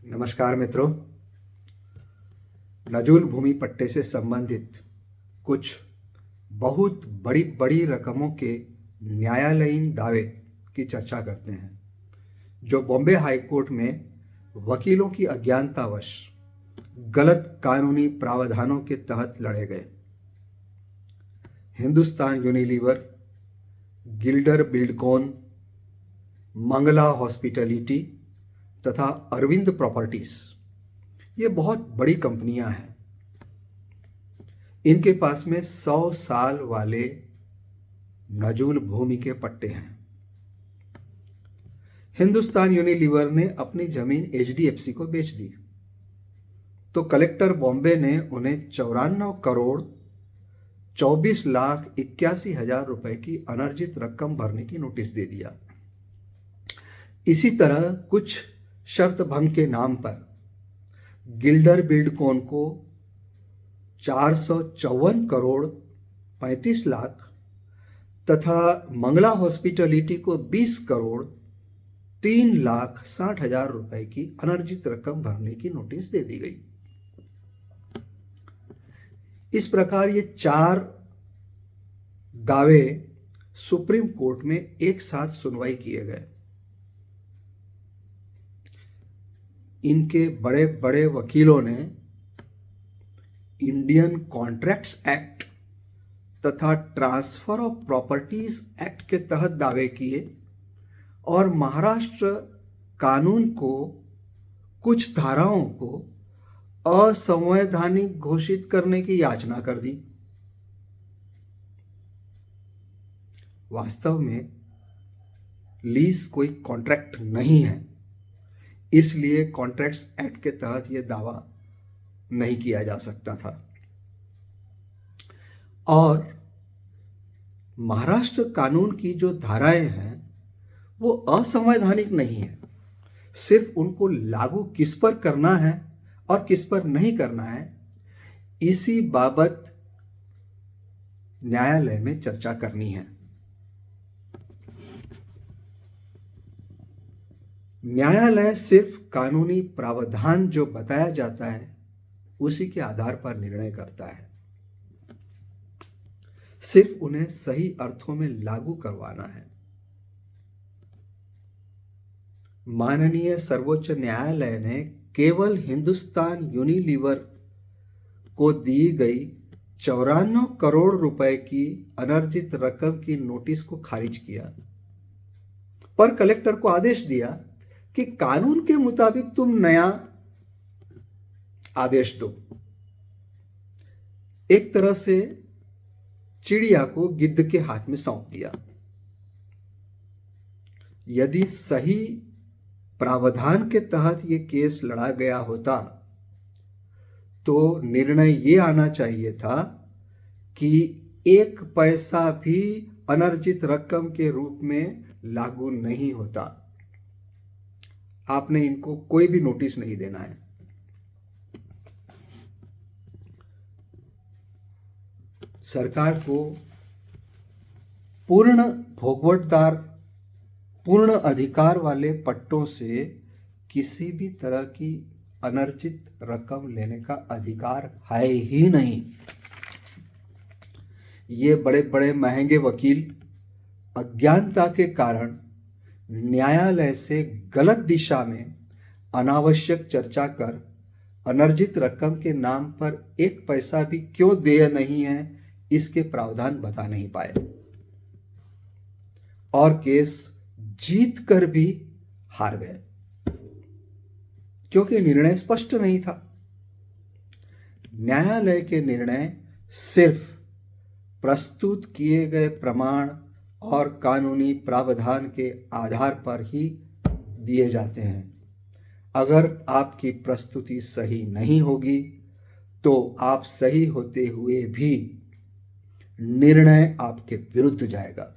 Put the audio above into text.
नमस्कार मित्रों। नजूल भूमि पट्टे से संबंधित कुछ बहुत बड़ी बड़ी रकमों के न्यायालयीन दावे की चर्चा करते हैं जो बॉम्बे हाई कोर्ट में वकीलों की अज्ञानतावश गलत कानूनी प्रावधानों के तहत लड़े गए। हिंदुस्तान यूनिलीवर, गिल्डर बिल्डकॉन, मंगला हॉस्पिटैलिटी तथा अरविंद प्रॉपर्टीज, ये बहुत बड़ी कंपनियां हैं। इनके पास में 100 साल वाले नजूल भूमि के पट्टे हैं। हिंदुस्तान यूनिलीवर ने अपनी जमीन एचडीएफसी को बेच दी तो कलेक्टर बॉम्बे ने उन्हें 94 करोड़ 24,81,000 रुपए की अनर्जित रकम भरने की नोटिस दे दिया। इसी तरह कुछ शर्त भंग के नाम पर गिल्डर बिल्डकॉन को 454 करोड़ 35 लाख तथा मंगला हॉस्पिटैलिटी को 20 करोड़ 3,60,000 रुपए की अनर्जित रकम भरने की नोटिस दे दी गई। इस प्रकार ये 4 दावे सुप्रीम कोर्ट में एक साथ सुनवाई किए गए। इनके बड़े बड़े वकीलों ने इंडियन कॉन्ट्रैक्ट्स एक्ट तथा ट्रांसफर ऑफ प्रॉपर्टीज एक्ट के तहत दावे किए और महाराष्ट्र कानून को कुछ धाराओं को असंवैधानिक घोषित करने की याचना कर दी। वास्तव में लीज कोई कॉन्ट्रैक्ट नहीं है, इसलिए कॉन्ट्रैक्ट्स एक्ट के तहत यह दावा नहीं किया जा सकता था। और महाराष्ट्र कानून की जो धाराएं हैं वो असंवैधानिक नहीं है, सिर्फ उनको लागू किस पर करना है और किस पर नहीं करना है, इसी बाबत न्यायालय में चर्चा करनी है। न्यायालय सिर्फ कानूनी प्रावधान जो बताया जाता है उसी के आधार पर निर्णय करता है, सिर्फ उन्हें सही अर्थों में लागू करवाना है। माननीय सर्वोच्च न्यायालय ने केवल हिंदुस्तान यूनिलीवर को दी गई 94 करोड़ रुपए की अनर्जित रकम की नोटिस को खारिज किया, पर कलेक्टर को आदेश दिया कि कानून के मुताबिक तुम नया आदेश दो। एक तरह से चिड़िया को गिद्ध के हाथ में सौंप दिया। यदि सही प्रावधान के तहत यह केस लड़ा गया होता तो निर्णय ये आना चाहिए था कि 1 पैसा भी अनर्जित रकम के रूप में लागू नहीं होता। आपने इनको कोई भी नोटिस नहीं देना है। सरकार को पूर्ण भोगवटदार, पूर्ण अधिकार वाले पट्टों से किसी भी तरह की अनर्जित रकम लेने का अधिकार है ही नहीं। ये बड़े बड़े महंगे वकील अज्ञानता के कारण न्यायालय से गलत दिशा में अनावश्यक चर्चा कर अनर्जित रकम के नाम पर 1 पैसा भी क्यों देय नहीं है इसके प्रावधान बता नहीं पाए और केस जीत कर भी हार गए क्योंकि निर्णय स्पष्ट नहीं था। न्यायालय के निर्णय सिर्फ प्रस्तुत किए गए प्रमाण और कानूनी प्रावधान के आधार पर ही दिए जाते हैं। अगर आपकी प्रस्तुति सही नहीं होगी तो आप सही होते हुए भी निर्णय आपके विरुद्ध जाएगा।